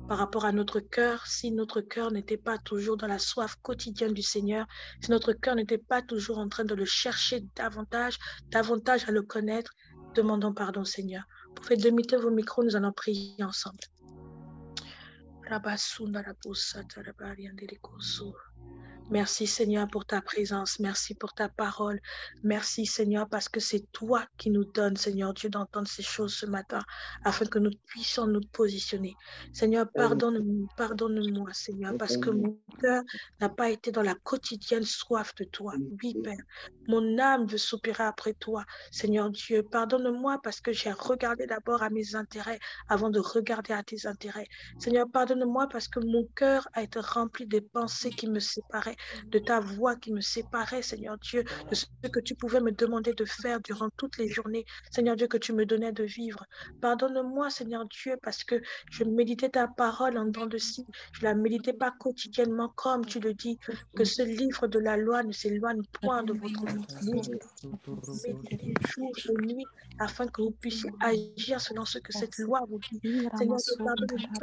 par rapport à notre cœur, si notre cœur n'était pas toujours dans la soif quotidienne du Seigneur, si notre cœur n'était pas toujours en train de le chercher davantage à le connaître, demandons pardon Seigneur. Vous pouvez démuter vos micros, nous allons prier ensemble. Merci Seigneur pour ta présence, merci pour ta parole, merci Seigneur parce que c'est toi qui nous donnes, Seigneur Dieu, d'entendre ces choses ce matin afin que nous puissions nous positionner. Seigneur, pardonne-moi Seigneur parce que mon cœur n'a pas été dans la quotidienne soif de toi. Oui Père, mon âme veut soupirer après toi. Seigneur Dieu, pardonne-moi parce que j'ai regardé d'abord à mes intérêts avant de regarder à tes intérêts. Seigneur, pardonne-moi parce que mon cœur a été rempli des pensées qui me séparaient, de ta voix qui me séparait, Seigneur Dieu, de ce que tu pouvais me demander de faire durant toutes les journées, Seigneur Dieu, que tu me donnais de vivre. Pardonne-moi, Seigneur Dieu, parce que je méditais ta parole en dents de scie. Je ne la méditais pas quotidiennement, comme tu le dis, que ce livre de la loi ne s'éloigne point de votre bouche. Méditez jour et nuit afin que vous puissiez agir selon ce que cette loi vous dit. Seigneur, pardonne-moi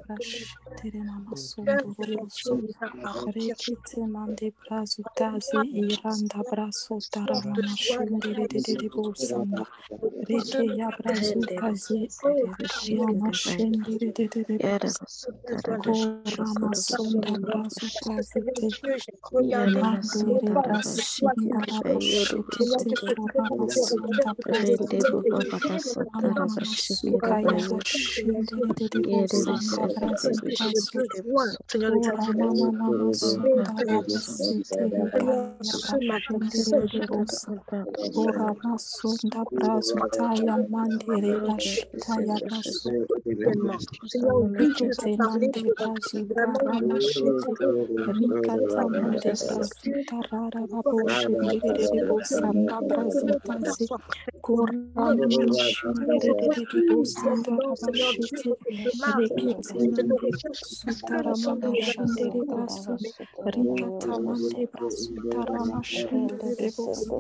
mande brasuta ramashende rebosa.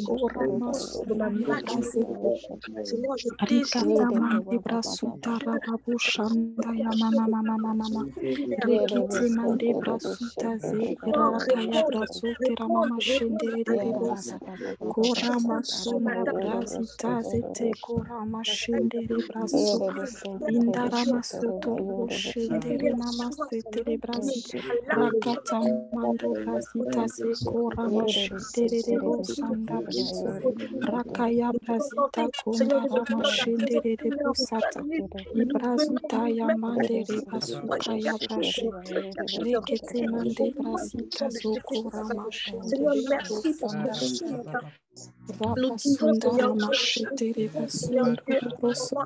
Kora masunda ya brazita. Rikata mande brasuta rababushanda ya mama. Rekete mande brasuta ze iraka ya brasute ramama shendere rebosa. Kora masunda brazita zete kora mashendere brasu. Indara masuto shendere mama setere brazi. Rakata mando brazita ze kora mashendere rebosanda brasu. Rakaya brazita kondara mashendere rebosata. Ibrazuta ya mandere basuka ya brashi. Rekete mande brasita zokora mashendere rebosanda. Rabasunda ramashetere basunda rabosa.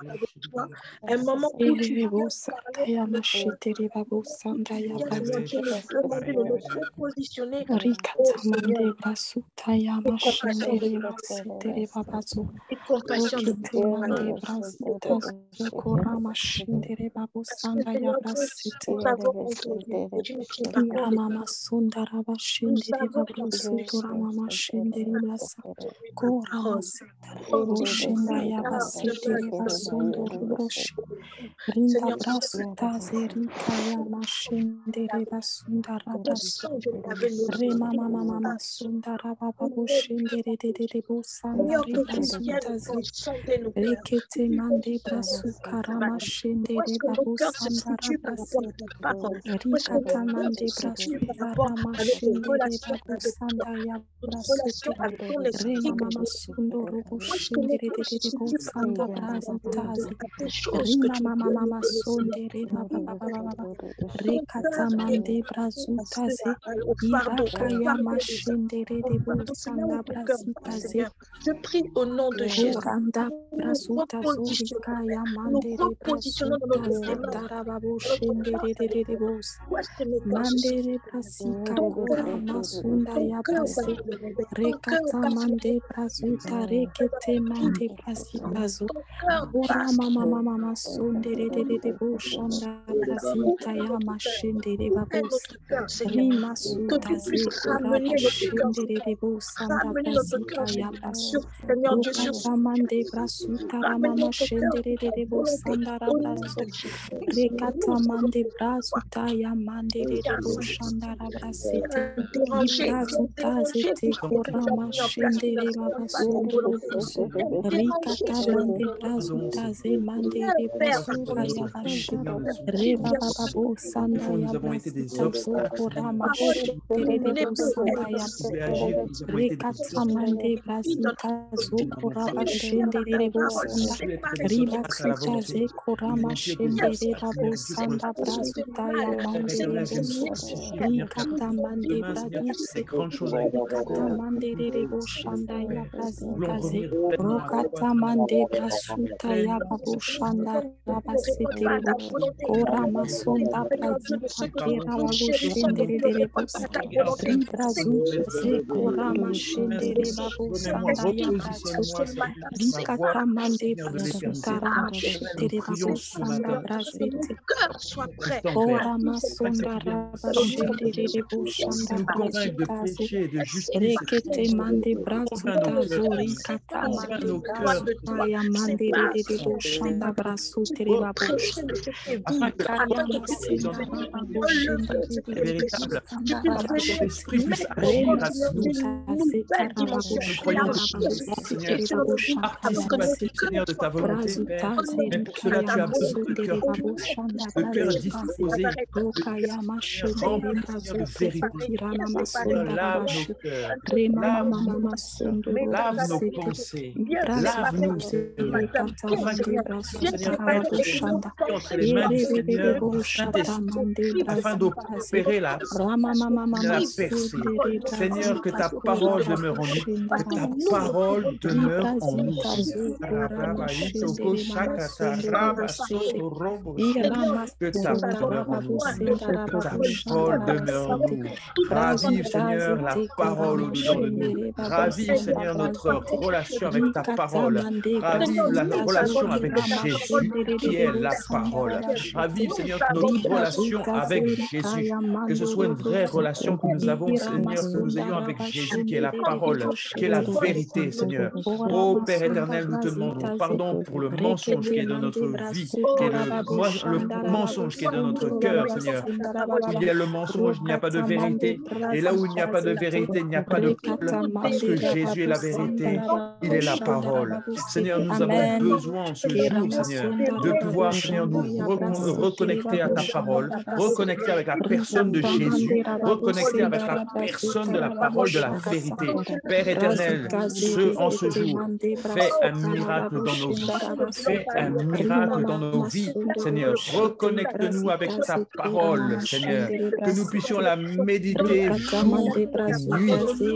Ele rebosa taya mashetere babosanda ya brazi. Rikata mande brasuta ya mashendere basetere babazo. Rokete mande brasita zokora mashendere babosanda ya brasite. Ramama sunda rabashendere babosuto ramama shendere basa. Kora masendere boshenda ya basetere basondo roboshi. Rinda brasuta zerika ya mashendere basunda rabasu. Rema mama sunda rababa boshendere de bosanda ribasuta zi. Rekete mande brasu karama shendere babosanda rabasi. Rikata mande brasu karama shendere babosanda ya brasute. Rema mama sundo robo shendere de bosanda brazitazi. Rima mama sondere baba. Rekata mande brazutazi. Iraka ya mashendere de bosanda brazitazi. Je prie au nom de Jésus. Randa brasuta zorika ya mandere brasuta zetarababu shendere de bosa. Mandere brasika kora masunda ya brasi. Rekata mande brasuta rekete mande brasita zo. Ora mama sondere de boshanda brasita ya mashendere babosa. Rima suta ze kora mashendere de bosanda brasika ya brasu. Rokata mande brasuta ramama shendere de bosanda rabraso. Rekata mande brasuta ya mandere de boshanda rabrasete. Ibrazuta zete korama shendere babasondo roboso. Rikata mande brazuta ze mandere brasuka ya bashi. Reba bababo sanda ya brasita zo korama shendere de bosanda ya. Rekata mande brasita zokoraba shendere bosanda riba suta ze korama shendere babosanda brasuta ya mandere boso rikata mande braduse rikata mandere boshanda ya brazita ze rokata mande brasuta ya baboshanda rabasetere bo korama sonda brazita kera baboshendere bosa ribrazu ze korama shendere babosanda ya brasu rikata mande brasuta ramashetere babosanda brazete ora masonda rabashendere boshanda brazutaze rekete mande brasuta zori kata mande brasuta ya mandere boshanda brasutere babosha ikaya masenda baboshendere boshanda rabashete rema suta zeta rababoshanda rababosetere baboshanda rabasete brazuta zerikaya masondere baboshanda brazutaze rokaya mashendere brazute kirana masonda rabashi rema mama masondo robosete brazuta zerikata mande brasuta rababoshanda erebe boshata mande brazutaze rama mama masondere Seigneur, que ta parole demeure en nous, que ta parole demeure en nous. Que ta parole demeure en nous. Ravive, Seigneur, la parole au-dedans de nous. Ravive Ravive, Seigneur, notre relation avec ta parole. Ravive la relation avec Jésus, qui est la parole. Ravive, Seigneur, notre relation avec Jésus. Que ce soit une vraie relation que nous avons, Seigneur, que nous ayons avec Jésus, qui est la parole, qui est la vérité, Seigneur. Ô Père éternel, nous te demandons pardon pour le mensonge qui est dans notre vie, qui est le mensonge qui est dans notre cœur, Seigneur. Où il y a le mensonge, il n'y a pas de vérité. Et là où il n'y a pas de vérité, il n'y a pas de parole. Parce que Jésus est la vérité, il est la parole. Seigneur, nous avons besoin en ce jour, Seigneur, de pouvoir, Seigneur, nous reconnecter à ta parole, reconnecter avec la personne de Jésus, reconnecter avec la personne de la parole de la vérité. Père éternel, en ce jour, fais un miracle dans nos vies. Fais un miracle dans nos vies, Seigneur. Reconnecte-nous avec ta parole, Seigneur. Que nous puissions la méditer jour et nuit.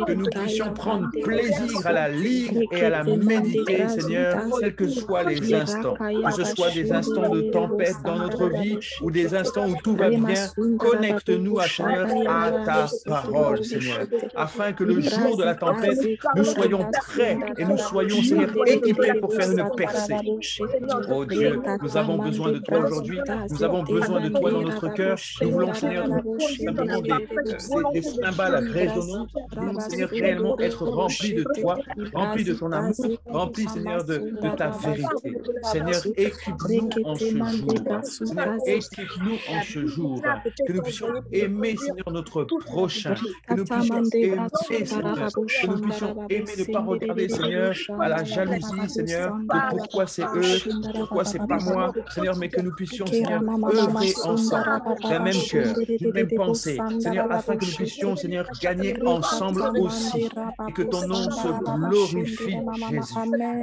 Que nous puissions prendre plaisir à la lire et à la méditer, Seigneur, quels que soient les instants. Que ce soit des instants de tempête dans notre vie ou des instants où tout va bien. Connecte-nous, Seigneur, à ta parole, Seigneur. Afin que le jour de la tempête, nous soyons prêts et nous soyons, Seigneur, équipés pour faire une percée. Oh Dieu, nous avons besoin de toi aujourd'hui. Nous avons besoin de toi dans notre cœur. Nous voulons, Seigneur, simplement des cymbales résonnantes. Nous voulons, Seigneur, réellement être remplis de toi, remplis de ton amour, remplis, Seigneur, de ta vérité. Seigneur, équipe-nous en ce jour. Seigneur, équipe-nous en ce jour. Que nous puissions aimer, Seigneur, notre prochain. Que nous puissions aimer, Seigneur. Que nous puissions aimer ne pas regarder, Seigneur, à la jalousie, Seigneur, de pourquoi c'est eux, pourquoi c'est pas moi, Seigneur, mais que nous puissions, Seigneur, œuvrer ensemble, d'un même cœur, d'une même pensée, Seigneur, afin que nous puissions, Seigneur, gagner ensemble aussi, et que ton nom se glorifie, Jésus.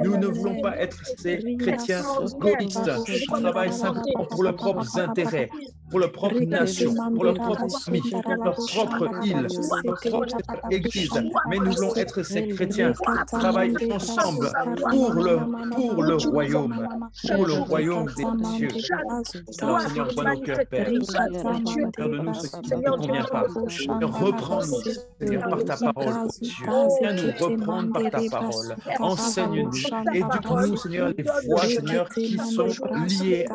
Nous ne voulons pas être ces chrétiens égoïstes qui travaillent simplement pour leurs propres intérêts, pour leur propre nation, pour leur propre famille, pour leur propre île, pour leur propre église. Mais nous voulons être ces chrétiens qui travaillent ensemble pour le royaume des cieux. Alors, Seigneur, vois nos cœurs, Père. Fais de nous ce qui ne te convient pas. Seigneur, reprends-nous, Seigneur, par ta parole, oh Dieu. Viens nous reprendre par ta parole. Enseigne-nous. Éduque-nous, Seigneur, les voies, Seigneur, qui sont liées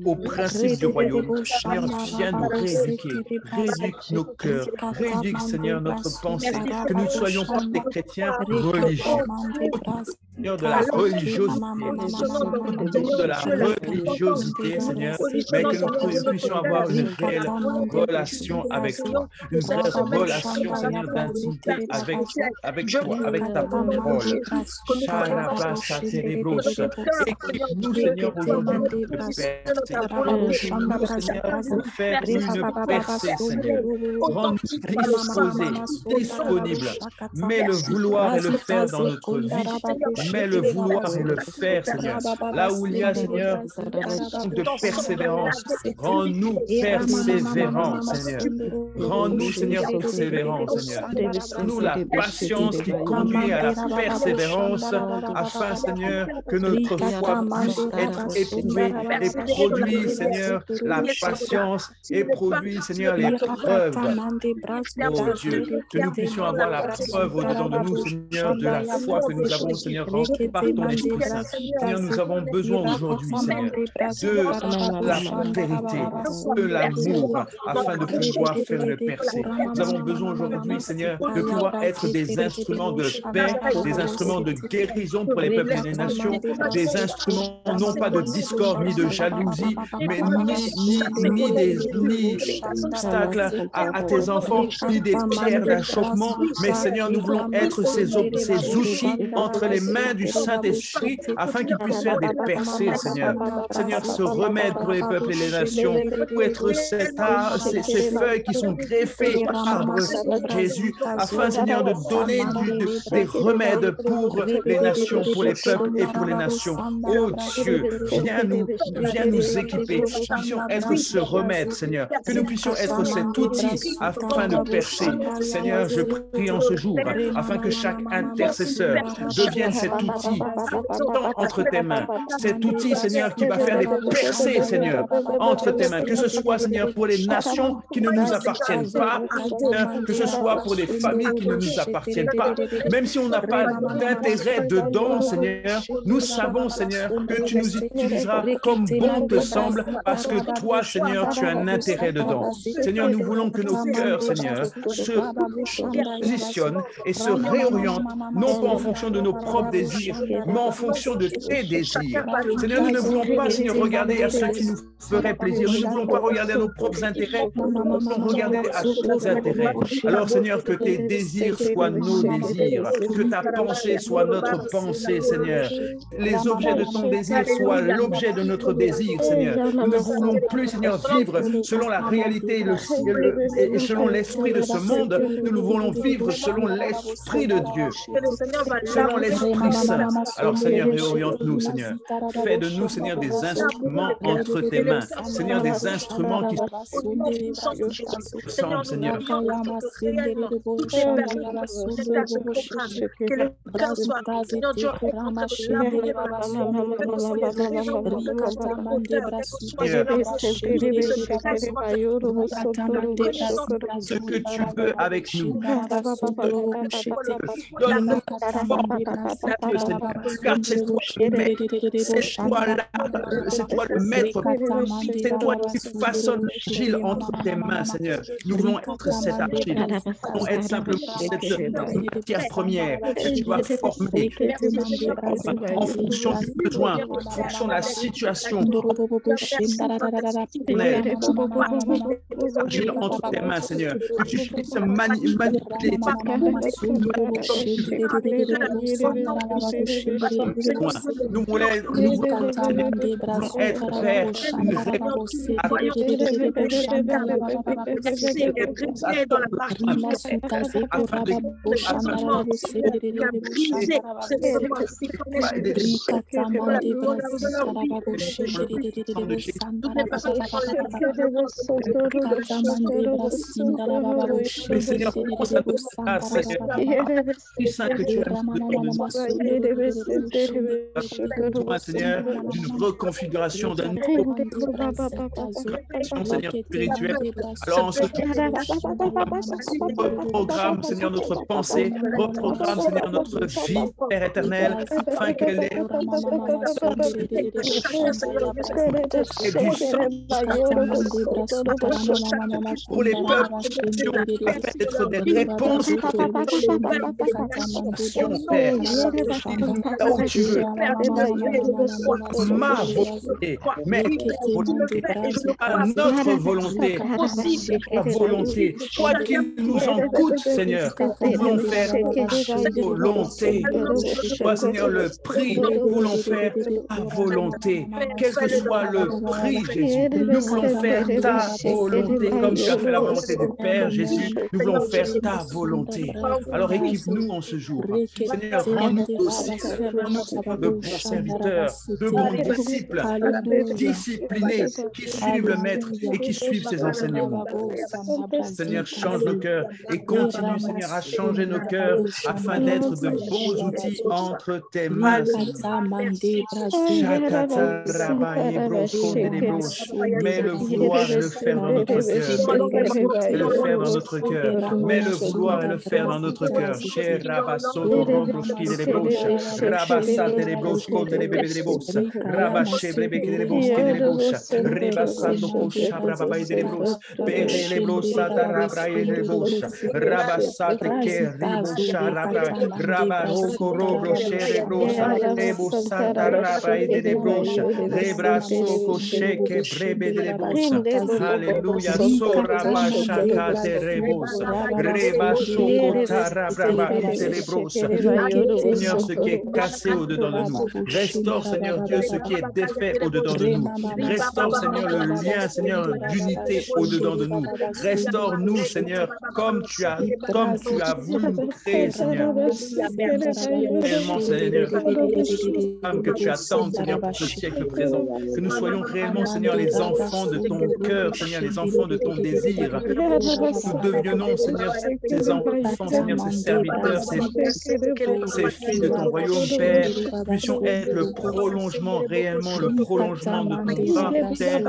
au principe du royaume. Seigneur, viens nous rééduquer. Rééduque nos cœurs. Rééduque, Seigneur, notre pensée. Que nous ne soyons pas des chrétiens religieux. Seigneur, de la religiosité, Seigneur, mais que nous puissions avoir une réelle relation avec toi, une vraie relation, Seigneur, d'intimité avec toi, avec ta parole. Équipe-nous, Seigneur, aujourd'hui de percer. Équipe-nous, Seigneur, pour faire une percée, Seigneur. Rends-nous disponibles. Mets le vouloir et le faire dans notre vie. Mets le vouloir et le faire, Seigneur. Là où il y a, Seigneur, de persévérance, rends-nous persévérants, Seigneur. Rends-nous, Seigneur, persévérants, Seigneur. Nous la patience qui conduit à la persévérance, afin, Seigneur, que notre foi puisse être éprouvée et produit, Seigneur, la patience et produit, Seigneur, les preuves. Oh Dieu, que nous puissions avoir la preuve au-dedans de nous, Seigneur, de la foi que nous avons, Seigneur, par ton Esprit Saint. Seigneur, nous avons besoin aujourd'hui, Seigneur, de la vérité, de l'amour, afin de pouvoir faire une percée. Nous avons besoin aujourd'hui, Seigneur, de pouvoir être des instruments de paix, des instruments de guérison pour les peuples et les nations, des instruments non pas de discorde ni de jalousie, mais ni des obstacles à tes enfants, ni des pierres d'achoppement, mais Seigneur, nous voulons être ces outils entre les mains du Saint-Esprit afin qu'il puisse faire des percées, Seigneur. Seigneur, ce remède pour les peuples et les nations, pour être ces feuilles qui sont greffées par Jésus, afin, Seigneur, de donner des remèdes pour les nations, pour les peuples et pour les nations. Oh Dieu, viens nous équiper, que nous puissions être ce remède, Seigneur, que nous puissions être cet outil afin de percer. Seigneur, je prie en ce jour, afin que chaque intercesseur devienne cet cet outil entre tes mains. Cet outil, Seigneur, qui va faire des percées, Seigneur, entre tes mains. Que ce soit, Seigneur, pour les nations qui ne nous appartiennent pas, que ce soit pour les familles qui ne nous appartiennent pas. Même si on n'a pas d'intérêt dedans, Seigneur, nous savons, Seigneur, que tu nous utiliseras comme bon te semble, parce que toi, Seigneur, tu as un intérêt dedans. Seigneur, nous voulons que nos cœurs, Seigneur, se positionnent et se réorientent, non pas en fonction de nos propres désirs, mais en fonction de tes désirs. Seigneur, nous ne voulons pas, Seigneur, regarder à ceux qui nous feraient plaisir. Nous ne voulons pas regarder à nos propres intérêts, nous voulons regarder à tes intérêts. Alors, Seigneur, que tes désirs soient nos désirs, que ta pensée soit notre pensée, Seigneur. Les objets de ton désir soient l'objet de notre désir, Seigneur. Nous ne voulons plus, Seigneur, vivre selon la réalité et selon l'esprit de ce monde. Nous voulons vivre selon l'esprit de Dieu, selon l'Esprit Saint. Alors, Seigneur, réoriente-nous, Seigneur. Fais de nous, Seigneur, des instruments entre tes mains. Seigneur, des instruments qui ressemblent, Seigneur. Ce que tu veux avec nous. Donne-nous car c'est toi le maître, c'est toi qui façonnes l'argile entre tes mains, Seigneur. Nous voulons être cette argile, nous voulons être simplement cette matière première que tu vas former en fonction du besoin, en fonction de la situation. L'argile entre tes mains, Seigneur, que tu puisses manipuler nous voulons être, Père, une réponse Seigneur, que tu as Seigneur, d'une reconfiguration d'un nouveau Seigneur spirituel. Alors on se reprogramme, Seigneur, notre pensée, reprogramme, Seigneur, notre vie, Père éternel, afin qu'elle ait pour les peuples, afin d'être des réponses Père, là où tu veux, ma volonté, mais à notre volonté, ta volonté, quoi qu'il nous en coûte, Seigneur, nous voulons faire ta volonté. Toi, Seigneur, le prix, nous voulons faire ta volonté. Quel que soit le prix, Jésus, nous voulons faire ta volonté. Comme tu as fait la volonté du Père, Jésus, nous voulons faire ta volonté. Alors équipe-nous en ce jour. Seigneur, rends-nous aussi de bons serviteurs, de bons disciples, disciplinés, qui suivent le Maître et qui suivent ses enseignements. Seigneur, change nos cœurs et continue, Seigneur, à changer nos cœurs afin d'être de bons outils entre tes mains. Mais le vouloir et le faire dans notre cœur. Et le faire dans notre cœur. Mais le vouloir et le faire dans notre cœur. Cher Rabasso, Robroski de Lebouche, Rabassate de Lebouche, Conde de Bébé de Lebouche, Rabaché, Bébé de Lebouche, de Lebouche, Rebassando Coucha, Rababai de Lebouche, Pere Lebouche, Rabraï de Lebouche, Rabassate, Ke, Riboucha, Rabasso, Robro, Cher Lebouche, Reboussata, Rabraï de Lebouche, Rebrasso, Couché, Que, Brebe de Lebouche, Alléluia, Sora, Machaka, de Rebouche, Rebasso, Seigneur, ce qui est cassé au-dedans de nous. Restaure, Seigneur Dieu, ce qui est défait au-dedans de nous. Restaure, Seigneur, le lien, Seigneur, d'unité au-dedans de nous. Restaure-nous, Seigneur, comme tu as voulu nous créer, Seigneur. Réellement, Seigneur, que tu attends, Seigneur, pour ce siècle présent. Que nous soyons réellement, Seigneur, les enfants de ton cœur, Seigneur, les enfants de ton désir. Nous deviennons, Seigneur, tes enfants, Seigneur, ces serviteurs, ces fils de ton royaume, Père. Puissions être le prolongement, réellement le prolongement de ton bras, Père,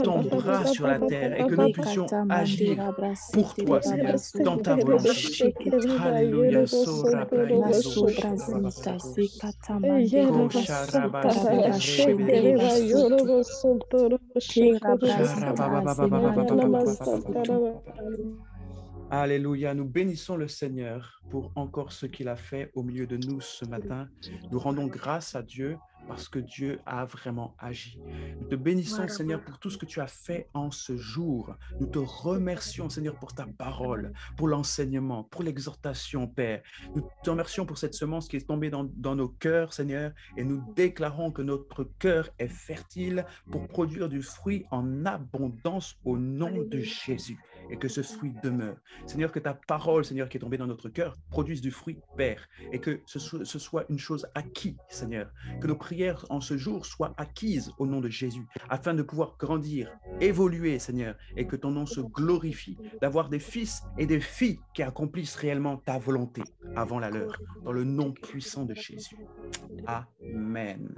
ton bras sur la terre, et que nous puissions agir pour toi, Seigneur, dans ta volonté. Alléluia. Alléluia, nous bénissons le Seigneur pour encore ce qu'il a fait au milieu de nous ce matin. Nous rendons grâce à Dieu parce que Dieu a vraiment agi. Nous te bénissons, Seigneur, pour tout ce que tu as fait en ce jour. Nous te remercions, Seigneur, pour ta parole, pour l'enseignement, pour l'exhortation, Père. Nous te remercions pour cette semence qui est tombée dans nos cœurs, Seigneur, et nous déclarons que notre cœur est fertile pour produire du fruit en abondance au nom de Jésus, et que ce fruit demeure. Seigneur, que ta parole, Seigneur, qui est tombée dans notre cœur, produise du fruit, Père, et que ce soit une chose acquise, Seigneur, que nos prières en ce jour soient acquises au nom de Jésus, afin de pouvoir grandir, évoluer, Seigneur, et que ton nom se glorifie, d'avoir des fils et des filles qui accomplissent réellement ta volonté avant la leur, dans le nom puissant de Jésus. Amen.